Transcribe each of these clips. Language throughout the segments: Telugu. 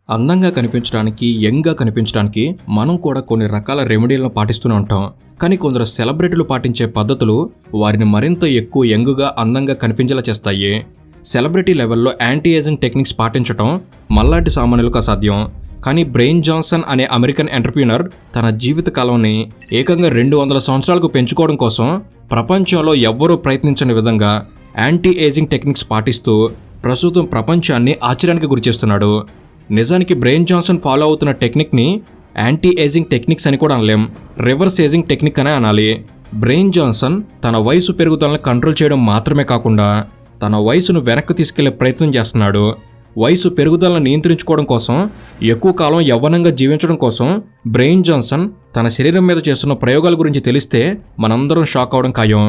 అందంగా కనిపించడానికి, యంగ్గా కనిపించడానికి మనం కూడా కొన్ని రకాల రెమెడీలను పాటిస్తూనే ఉంటాం. కానీ కొందరు సెలబ్రిటీలు పాటించే పద్ధతులు వారిని మరింత ఎక్కువ యంగ్గా, అందంగా కనిపించేలా చేస్తాయి. సెలబ్రిటీ లెవెల్లో యాంటీ ఏజింగ్ టెక్నిక్స్ పాటించడం మల్లాంటి సామాన్యులకు అసాధ్యం. కానీ బ్రెయిన్ జాన్సన్ అనే అమెరికన్ ఎంటర్‌ప్రెన్యూర్ తన జీవిత కాలాన్ని ఏకంగా 200 సంవత్సరాలకు పెంచుకోవడం కోసం ప్రపంచంలో ఎవ్వరూ ప్రయత్నించని విధంగా యాంటీ ఏజింగ్ టెక్నిక్స్ పాటిస్తూ ప్రస్తుతం ప్రపంచాన్ని ఆశ్చర్యానికి గురిచేస్తున్నాడు. నిజానికి బ్రెయిన్ జాన్సన్ ఫాలో అవుతున్న టెక్నిక్ని యాంటీ ఏజింగ్ టెక్నిక్స్ అని కూడా అనలేం, రివర్స్ ఏజింగ్ టెక్నిక్ అనే అనాలి. బ్రెయిన్ జాన్సన్ తన వయసు పెరుగుదలను కంట్రోల్ చేయడం మాత్రమే కాకుండా తన వయసును వెనక్కి తీసుకెళ్లే ప్రయత్నం చేస్తున్నాడు. వయసు పెరుగుదలను నియంత్రించుకోవడం కోసం, ఎక్కువ కాలం యవ్వనంగా జీవించడం కోసం బ్రెయిన్ జాన్సన్ తన శరీరం మీద చేస్తున్న ప్రయోగాల గురించి తెలిస్తే మనందరం షాక్ అవడం ఖాయం.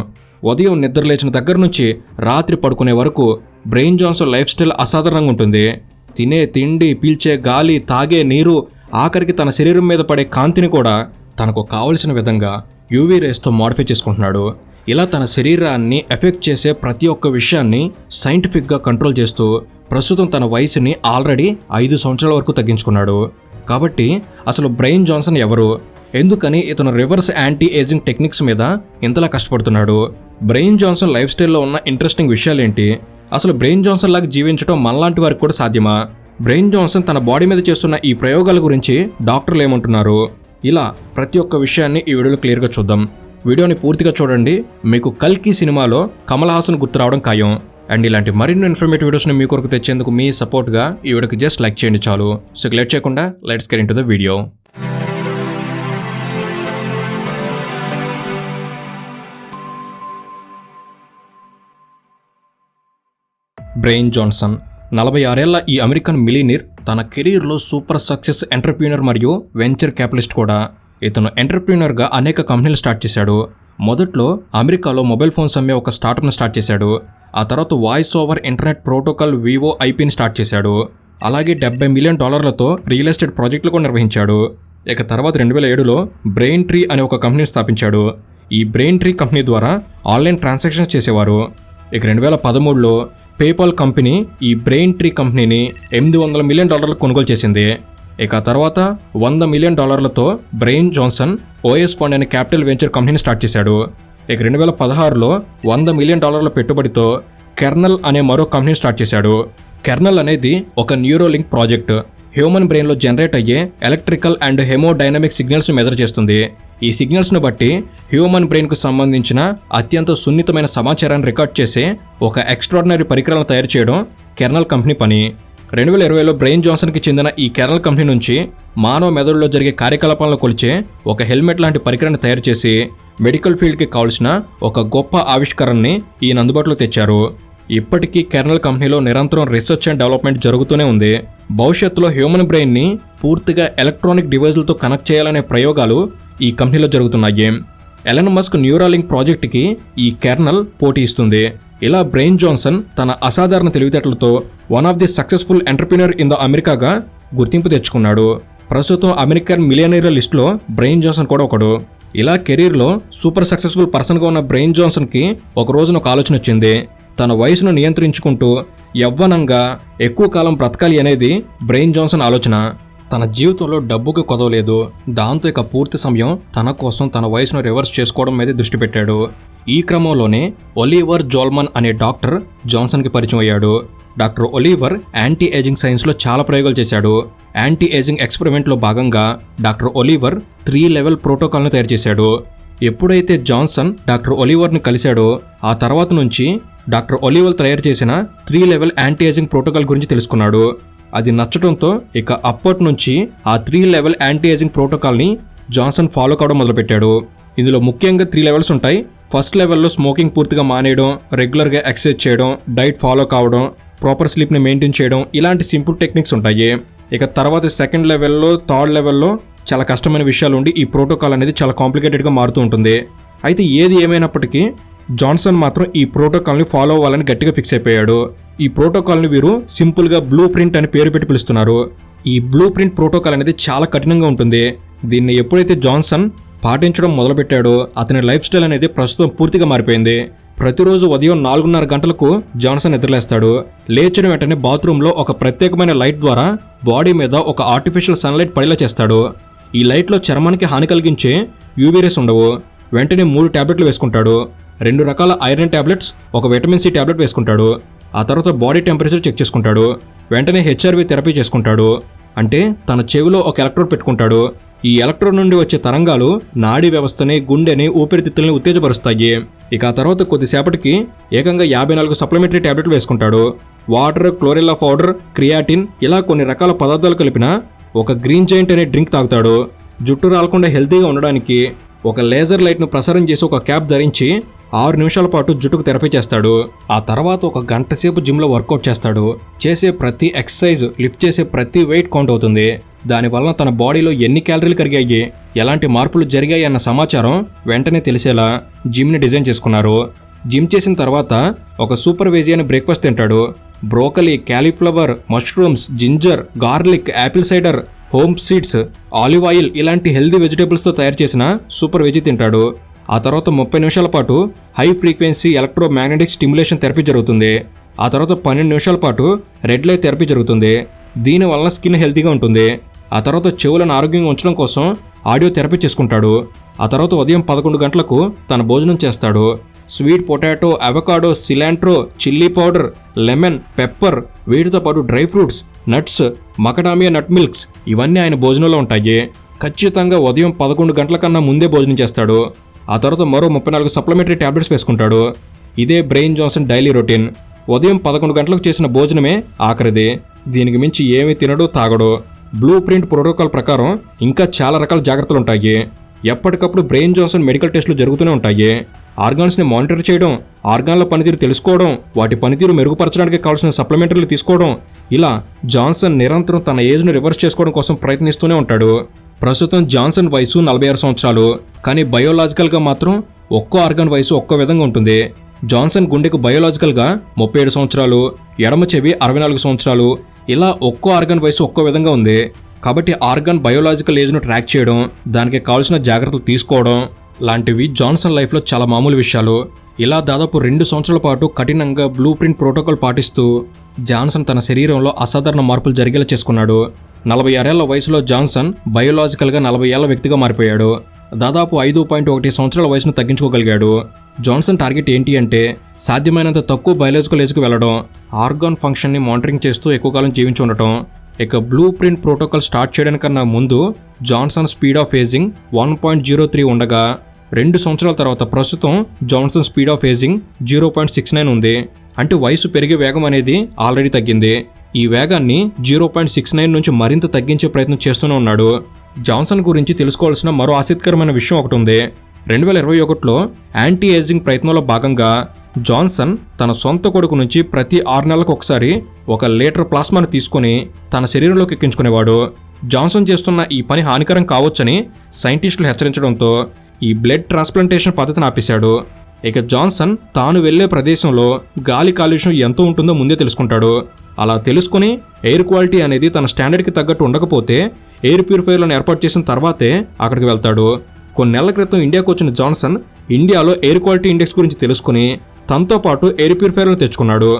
ఉదయం నిద్ర లేచిన దగ్గర నుంచి రాత్రి పడుకునే వరకు బ్రెయిన్ జాన్సన్ లైఫ్ స్టైల్ అసాధారణంగా ఉంటుంది. తినే తిండి, పీల్చే గాలి, తాగే నీరు, ఆఖరికి తన శరీరం మీద పడే కాంతిని కూడా తనకు కావలసిన విధంగా యూవీ రేస్తో మోడిఫై చేసుకుంటున్నాడు. ఇలా తన శరీరాన్ని ఎఫెక్ట్ చేసే ప్రతి ఒక్క విషయాన్ని సైంటిఫిక్గా కంట్రోల్ చేస్తూ ప్రస్తుతం తన వయసుని ఆల్రెడీ 5 సంవత్సరాల వరకు తగ్గించుకున్నాడు. కాబట్టి అసలు బ్రెయిన్ జాన్సన్ ఎవరు? ఎందుకని ఇతను రివర్స్ యాంటీ ఏజింగ్ టెక్నిక్స్ మీద ఇంతలా కష్టపడుతున్నాడు? బ్రెయిన్ జాన్సన్ లైఫ్ స్టైల్లో ఉన్న ఇంట్రెస్టింగ్ విషయాలేంటి? అసలు బ్రెయిన్ జాన్సన్ లాగా జీవించడం మనలాంటి వారికి కూడా సాధ్యమా? బ్రెయిన్ జాన్సన్ తన బాడీ మీద చేస్తున్న ఈ ప్రయోగాల గురించి డాక్టర్లు ఏమంటున్నారు? ఇలా ప్రతి ఒక్క విషయాన్ని ఈ వీడియోలో క్లియర్గా చూద్దాం. వీడియోని పూర్తిగా చూడండి. మీకు కల్కి సినిమాలో కమల్ హాసన్ గుర్తు రావడం ఖాయం. అండ్ ఇలాంటి మరిన్ని ఇన్ఫర్మేటివ్ వీడియోస్ని మీ కొరకు తెచ్చేందుకు మీ సపోర్ట్గా ఈ వీడియోకి జస్ట్ లైక్ చేయండి చాలు. సో లేట్ చేయకుండా let's get into the video. Brain Johnson 46 ఏళ్ల ఈ అమెరికన్ మిలీనీర్ తన కెరీర్లో సూపర్ సక్సెస్ ఎంటర్‌ప్రెన్యూర్ మరియు వెంచర్ క్యాపిటలిస్ట్ కూడా. ఇతను ఎంటర్‌ప్రెన్యూర్గా అనేక కంపెనీలు స్టార్ట్ చేశాడు. మొదట్లో అమెరికాలో మొబైల్ ఫోన్స్ అమ్మే ఒక స్టార్టప్ని స్టార్ట్ చేశాడు. ఆ తర్వాత వాయిస్ ఓవర్ ఇంటర్నెట్ ప్రోటోకాల్ VoIPని స్టార్ట్ చేశాడు. అలాగే $70 మిలియన్ రియల్ ఎస్టేట్ ప్రాజెక్టులు కూడా నిర్వహించాడు. ఇక తర్వాత 2007లో బ్రెయిన్ ట్రీ అనే ఒక కంపెనీని స్థాపించాడు. ఈ బ్రెయిన్ ట్రీ కంపెనీ ద్వారా ఆన్లైన్ ట్రాన్సాక్షన్స్ చేసేవారు. ఇక 2013లో పేపాల్ కంపెనీ ఈ బ్రెయిన్ ట్రీ కంపెనీని $800 మిలియన్ కొనుగోలు చేసింది. ఇక తర్వాత $100 million brain Johnson OS fund అనే క్యాపిటల్ వెంచర్ కంపెనీని స్టార్ట్ చేశాడు. ఇక 2016లో $100 మిలియన్ పెట్టుబడితో కెర్నల్ అనే మరో కంపెనీని స్టార్ట్ చేశాడు. కెర్నల్ అనేది ఒక న్యూరోలింక్ ప్రాజెక్ట్. హ్యూమన్ బ్రెయిన్లో జనరేట్ అయ్యే ఎలక్ట్రికల్ అండ్ హెమోడైనమిక్ సిగ్నల్స్ను మెజర్ చేస్తుంది. ఈ సిగ్నల్స్ను బట్టి హ్యూమన్ బ్రెయిన్కు సంబంధించిన అత్యంత సున్నితమైన సమాచారాన్ని రికార్డ్ చేసే ఒక ఎక్స్ట్రాడినరీ పరికరాలను తయారు చేయడం కెర్నల్ కంపెనీ పని. 2020లో బ్రెయిన్ జాన్సన్కి చెందిన ఈ కెర్నల్ కంపెనీ నుంచి మానవ మెదడులో జరిగే కార్యకలాపాలను కొలిచే ఒక హెల్మెట్ లాంటి పరికరాన్ని తయారు చేసి మెడికల్ ఫీల్డ్కి కావాల్సిన ఒక గొప్ప ఆవిష్కరణని ఈయన అందుబాటులో తెచ్చారు. ఇప్పటికీ కెర్నల్ కంపెనీలో నిరంతరం రీసెర్చ్ అండ్ డెవలప్మెంట్ జరుగుతూనే ఉంది. భవిష్యత్తులో హ్యూమన్ బ్రెయిన్ని పూర్తిగా ఎలక్ట్రానిక్ డివైజులతో కనెక్ట్ చేయాలనే ప్రయోగాలు ఈ కంపెనీలో జరుగుతున్నాయి. ఎలన్ మస్క్ న్యూరాలింక్ ప్రాజెక్టుకి ఈ కెర్నల్ పోటీ ఇస్తుంది. ఇలా బ్రెయిన్ జాన్సన్ తన అసాధారణ తెలివితేటలతో one of the successful entrepreneur in the అమెరికాగా గుర్తింపు తెచ్చుకున్నాడు. ప్రస్తుతం అమెరికన్ మిలియనీర్ల లిస్టులో బ్రెయిన్ జాన్సన్ కూడా ఒకడు. ఇలా కెరీర్లో సూపర్ సక్సెస్ఫుల్ పర్సన్గా ఉన్న బ్రెయిన్ జాన్సన్కి ఒక రోజున ఒక ఆలోచన వచ్చింది. తన వయసును నియంత్రించుకుంటూ యవ్వనంగా ఎక్కువ కాలం బ్రతకాలి అనేది బ్రెయిన్ జాన్సన్ ఆలోచన. తన జీవితంలో డబ్బుకు కొదవలేదు. దాంతో ఇక పూర్తి సమయం తన కోసం తన వయసును రివర్స్ చేసుకోవడం మీద దృష్టి పెట్టాడు. ఈ క్రమంలోనే ఒలీవర్ జోల్మన్ అనే డాక్టర్ జాన్సన్కి పరిచయం అయ్యాడు. డాక్టర్ ఒలీవర్ యాంటీ ఏజింగ్ సైన్స్లో చాలా ప్రయోగాలు చేశాడు. యాంటీ ఏజింగ్ ఎక్స్పెరిమెంట్లో భాగంగా డాక్టర్ ఒలీవర్ 3 లెవెల్ ప్రోటోకాల్ను తయారు చేశాడు. ఎప్పుడైతే జాన్సన్ డాక్టర్ ఒలీవర్ని కలిశాడో ఆ తర్వాత నుంచి డాక్టర్ ఒలీవర్ తయారు చేసిన 3 లెవెల్ యాంటీ ఏజింగ్ ప్రోటోకాల్ గురించి తెలుసుకున్నాడు. అది నచ్చడంతో ఇక అప్పటి నుంచి ఆ 3 లెవెల్ యాంటీ ఏజింగ్ ప్రోటోకాల్ని జాన్సన్ ఫాలో కావడం మొదలుపెట్టాడు. ఇందులో ముఖ్యంగా 3 లెవెల్స్ ఉంటాయి. ఫస్ట్ లెవెల్లో స్మోకింగ్ పూర్తిగా మానేయడం, రెగ్యులర్గా ఎక్సర్సైజ్ చేయడం, డైట్ ఫాలో కావడం, ప్రాపర్ స్లీప్ని మెయింటైన్ చేయడం, ఇలాంటి సింపుల్ టెక్నిక్స్ ఉంటాయి. ఇక తర్వాత సెకండ్ లెవెల్లో, థర్డ్ లెవెల్లో చాలా కష్టమైన విషయాలు ఉండి ఈ ప్రోటోకాల్ అనేది చాలా కాంప్లికేటెడ్గా మారుతూ ఉంటుంది. అయితే ఏది ఏమైనప్పటికీ జాన్సన్ మాత్రం ఈ ప్రోటోకాల్ని ఫాలో అవ్వాలని గట్టిగా ఫిక్స్ అయిపోయాడు. ఈ ప్రోటోకాల్ని వీరు సింపుల్గా బ్లూ ప్రింట్ అని పేరు పెట్టి పిలుస్తున్నారు. ఈ బ్లూ ప్రింట్ ప్రోటోకాల్ అనేది చాలా కఠినంగా ఉంటుంది. దీన్ని ఎప్పుడైతే జాన్సన్ పాటించడం మొదలుపెట్టాడో అతని లైఫ్ స్టైల్ అనేది ప్రస్తుతం పూర్తిగా మారిపోయింది. ప్రతిరోజు ఉదయం 4:30 గంటలకు జాన్సన్ నిద్రలేస్తాడు. లేచిన వెంటనే బాత్రూంలో ఒక ప్రత్యేకమైన లైట్ ద్వారా బాడీ మీద ఒక ఆర్టిఫిషియల్ సన్లైట్ పడేలా చేస్తాడు. ఈ లైట్లో చర్మానికి హాని కలిగించే యూవీ రేస్ ఉండవు. వెంటనే 3 టాబ్లెట్లు వేసుకుంటాడు. 2 రకాల ఐరన్ టాబ్లెట్స్, ఒక విటమిన్ సి టాబ్లెట్ వేసుకుంటాడు. ఆ తర్వాత బాడీ టెంపరేచర్ చెక్ చేసుకుంటాడు. వెంటనే హెచ్ఆర్వి థెరపీ చేసుకుంటాడు. అంటే తన చెవిలో ఒక ఎలక్ట్రోడ్ పెట్టుకుంటాడు. ఈ ఎలక్ట్రోడ్ నుండి వచ్చే తరంగాలు నాడీ వ్యవస్థని, గుండెని, ఊపిరితిత్తుల్ని ఉత్తేజపరుస్తాయి. ఇక ఆ తర్వాత కొద్దిసేపటికి ఏకంగా 54 సప్లిమెంటరీ టాబ్లెట్లు వేసుకుంటాడు. వాటర్, క్లోరెల్లా పౌడర్, క్రియాటిన్ ఇలా కొన్ని రకాల పదార్థాలు కలిపిన ఒక గ్రీన్ జైంట్ అనే డ్రింక్ తాగుతాడు. జుట్టు రాలకుండా హెల్తీగా ఉండడానికి ఒక లేజర్ లైట్ను ప్రసారం చేసి ఒక క్యాప్ ధరించి 6 నిమిషాల పాటు జుట్టుకు థెరపీ చేస్తాడు. ఆ తర్వాత ఒక గంట సేపు జిమ్లో వర్కౌట్ చేస్తాడు. చేసే ప్రతి ఎక్సర్సైజ్, లిఫ్ట్ చేసే ప్రతి వెయిట్ కౌంట్ అవుతుంది. దానివల్ల తన బాడీలో ఎన్ని క్యాలరీలు కరిగాయి, ఎలాంటి మార్పులు జరిగాయి అన్న సమాచారం వెంటనే తెలిసేలా జిమ్ని డిజైన్ చేసుకున్నారు. జిమ్ చేసిన తర్వాత ఒక సూపర్ వెజీ అనే బ్రేక్ఫాస్ట్ తింటాడు. Broccoli, cauliflower, mushrooms, ginger, garlic, Apple cider, home seeds, olive oil ఇలాంటి హెల్దీ వెజిటేబుల్స్తో తయారు చేసిన సూపర్ వెజీ తింటాడు. ఆ తర్వాత 30 నిమిషాల పాటు high frequency electromagnetic stimulation therapy జరుగుతుంది. ఆ తర్వాత 12 నిమిషాల పాటు రెడ్ లైట్ థెరపీ జరుగుతుంది. దీనివల్ల స్కిన్ హెల్తీగా ఉంటుంది. ఆ తర్వాత చెవులను ఆరోగ్యంగా ఉంచడం కోసం ఆడియో థెరపీ చేసుకుంటాడు. ఆ తర్వాత ఉదయం 11 గంటలకు తన భోజనం చేస్తాడు. Sweet potato, avocado, cilantro, chilli powder, lemon, pepper, వీటితో పాటు డ్రై ఫ్రూట్స్, నట్స్, మకడామియా నట్ మిల్క్స్ ఇవన్నీ ఆయన భోజనంలో ఉంటాయి. ఖచ్చితంగా ఉదయం 11 గంటల కన్నా ముందే భోజనం చేస్తాడు. ఆ తర్వాత మరో 34 సప్లిమెంటరీ టాబ్లెట్స్ వేసుకుంటాడు. ఇదే బ్రెయిన్ జాన్సన్ డైలీ రొటీన్. ఉదయం 11 గంటలకు చేసిన భోజనమే ఆఖరిది. దీనికి మించి ఏమీ తినడు, తాగడు. బ్లూ ప్రింట్ ప్రోటోకాల్ ప్రకారం ఇంకా చాలా రకాల జాగ్రత్తలు ఉంటాయి. ఎప్పటికప్పుడు బ్రెయిన్ జాన్సన్ మెడికల్ టెస్టులు జరుగుతూనే ఉంటాయి. ఆర్గాన్స్ని మానిటర్ చేయడం, ఆర్గాన్ల పనితీరు తెలుసుకోవడం, వాటి పనితీరు మెరుగుపరచడానికి కావాల్సిన సప్లిమెంటరీలు తీసుకోవడం, ఇలా జాన్సన్ నిరంతరం తన ఏజ్ను రివర్స్ చేసుకోవడం కోసం ప్రయత్నిస్తూనే ఉంటాడు. ప్రస్తుతం జాన్సన్ వయసు 46 సంవత్సరాలు. కానీ బయోలాజికల్గా మాత్రం ఒక్కో ఆర్గాన్ వయసు ఒక్కో విధంగా ఉంటుంది. జాన్సన్ గుండెకు బయోలాజికల్గా 37 సంవత్సరాలు, ఎడమ చెవి 64 సంవత్సరాలు, ఇలా ఒక్కో ఆర్గాన్ వయసు ఒక్కో విధంగా ఉంది. కాబట్టి ఆర్గాన్ బయోలాజికల్ ఏజ్ను ట్రాక్ చేయడం, దానికి కావాల్సిన జాగ్రత్తలు తీసుకోవడం లాంటివి జాన్సన్ లైఫ్లో చాలా మామూలు విషయాలు. ఇలా దాదాపు 2 సంవత్సరాల పాటు కఠినంగా బ్లూ ప్రింట్ ప్రోటోకాల్ పాటిస్తూ జాన్సన్ తన శరీరంలో అసాధారణ మార్పులు జరిగేలా చేసుకున్నాడు. 46 ఏళ్ల వయసులో జాన్సన్ బయోలాజికల్గా 40 ఏళ్ల వ్యక్తిగా మారిపోయాడు. దాదాపు 5.1 సంవత్సరాల వయసును తగ్గించుకోగలిగాడు. జాన్సన్ టార్గెట్ ఏంటి అంటే సాధ్యమైనంత తక్కువ బయోలాజికల్ ఏజ్కు వెళ్లడం, ఆర్గాన్ ఫంక్షన్ని మానిటరింగ్ చేస్తూ ఎక్కువ కాలం జీవించి ఉండటం. ఇక బ్లూ ప్రింట్ ప్రోటోకాల్ స్టార్ట్ చేయడానికన్నా ముందు జాన్సన్ స్పీడ్ ఆఫ్ ఏజింగ్ 1.03 ఉండగా 2 సంవత్సరాల తర్వాత ప్రస్తుతం జాన్సన్ స్పీడ్ ఆఫ్ ఏజింగ్ 0.69 ఉంది. అంటే వయసు పెరిగే వేగం అనేది ఆల్రెడీ తగ్గింది. ఈ వేగాన్ని 0.69 నుంచి మరింత తగ్గించే ప్రయత్నం చేస్తూనే ఉన్నాడు. జాన్సన్ గురించి తెలుసుకోవాల్సిన మరో ఆసక్తికరమైన విషయం ఒకటి ఉంది. 2021లో యాంటీ ఏజింగ్ ప్రయత్నంలో భాగంగా జాన్సన్ తన సొంత కొడుకు నుంచి ప్రతి 6 నెలలకు ఒకసారి 1 లీటర్ ప్లాస్మాను తీసుకుని తన శరీరంలోకి ఎక్కించుకునేవాడు. జాన్సన్ చేస్తున్న ఈ పని హానికరం కావచ్చని సైంటిస్టులు హెచ్చరించడంతో ఈ బ్లడ్ ట్రాన్స్ప్లాంటేషన్ పద్ధతిని ఆపేశాడు. ఇక జాన్సన్ తాను వెళ్లే ప్రదేశంలో గాలి కాలుష్యం ఎంత ఉంటుందో ముందే తెలుసుకుంటాడు. అలా తెలుసుకుని ఎయిర్ క్వాలిటీ అనేది తన స్టాండర్డ్కి తగ్గట్టు ఉండకపోతే ఎయిర్ ప్యూరిఫైయర్లను ఏర్పాటు చేసిన తర్వాతే అక్కడికి వెళ్తాడు. కొన్ని నెలల క్రితం ఇండియాకు వచ్చిన జాన్సన్ ఇండియాలో ఎయిర్ క్వాలిటీ ఇండెక్స్ గురించి తెలుసుకుని తనతో పాటు ఎయిర్ ప్యూరిఫైయర్లను తెచ్చుకున్నాడు.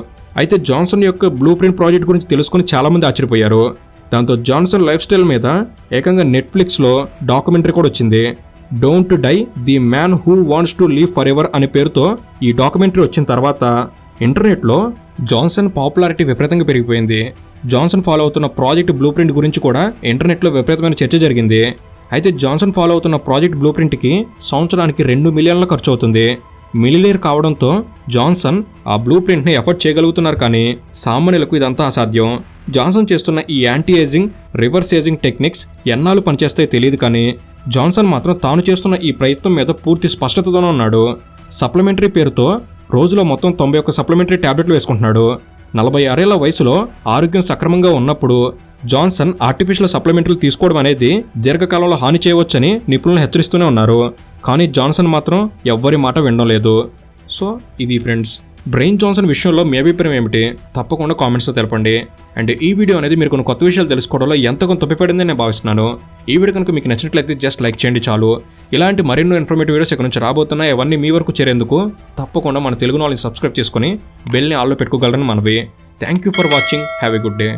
అయితే జాన్సన్ యొక్క బ్లూ ప్రింట్ ప్రాజెక్ట్ గురించి తెలుసుకుని చాలామంది ఆశ్చర్యపోయారు. దాంతో జాన్సన్ లైఫ్ స్టైల్ మీద ఏకంగా నెట్ఫ్లిక్స్లో డాక్యుమెంటరీ కూడా వచ్చింది. Don't die, the man who wants to leave forever అనే పేరుతో ఈ డాక్యుమెంటరీ వచ్చిన తర్వాత ఇంటర్నెట్లో జాన్సన్ పాపులారిటీ విపరీతంగా పెరిగిపోయింది. జాన్సన్ ఫాలో అవుతున్న ప్రాజెక్ట్ బ్లూ ప్రింట్ గురించి కూడా ఇంటర్నెట్లో విపరీతమైన చర్చ జరిగింది. అయితే జాన్సన్ ఫాలో అవుతున్న ప్రాజెక్ట్ బ్లూ ప్రింట్కి సంవత్సరానికి 2 మిలియన్ల ఖర్చు అవుతుంది. మిలియనీర్ కావడంతో జాన్సన్ ఆ బ్లూ ప్రింట్ని ఎఫర్ట్ చేయగలుగుతున్నారు. కానీ సామాన్యులకు ఇదంతా అసాధ్యం. జాన్సన్ చేస్తున్న ఈ anti ageing, reverse ageing techniques ఎన్నాళ్ళు పనిచేస్తాయో తెలియదు. కానీ జాన్సన్ మాత్రం తాను చేస్తున్న ఈ ప్రయత్నం మీద పూర్తి స్పష్టతతోనే ఉన్నాడు. సప్లిమెంటరీ పేరుతో రోజులో మొత్తం 91 సప్లిమెంటరీ టాబ్లెట్లు వేసుకుంటున్నాడు. 46 ఏళ్ల వయసులో ఆరోగ్యం సక్రమంగా ఉన్నప్పుడు జాన్సన్ ఆర్టిఫిషియల్ సప్లిమెంటరీలు తీసుకోవడం అనేది దీర్ఘకాలంలో హాని చేయవచ్చని నిపుణులు హెచ్చరిస్తూనే ఉన్నారు. కానీ జాన్సన్ మాత్రం ఎవ్వరి మాట వినడం లేదు. సో ఇది ఫ్రెండ్స్, బ్రెయిన్ జాన్సన్ విషయంలో మీ అభిప్రాయం ఏమిటి తప్పకుండా కామెంట్స్లో తెలపండి. అండ్ ఈ వీడియో అనేది మీరు కొన్ని కొత్త విషయాలు తెలుసుకోవడంలో ఎంత కొంత తప్పిపడిందని నేను భావిస్తున్నాను. ఈ వీడియో కనుక మీకు నచ్చినట్లయితే జస్ట్ లైక్ చేయండి చాలు. ఇలాంటి మరెన్నో ఇన్ఫర్మేటివ్ వీడియోస్ ఇక్కడ నుంచి రాబోతున్నాయి. అవన్నీ మీ వరకు చేరేందుకు తప్పకుండా మన తెలుగు నాలెడ్జ్ సబ్స్క్రైబ్ చేసుకుని బెల్ని ఆల్లో పెట్టుకోగలరని మనవి. Thank you for watching. Have a good day.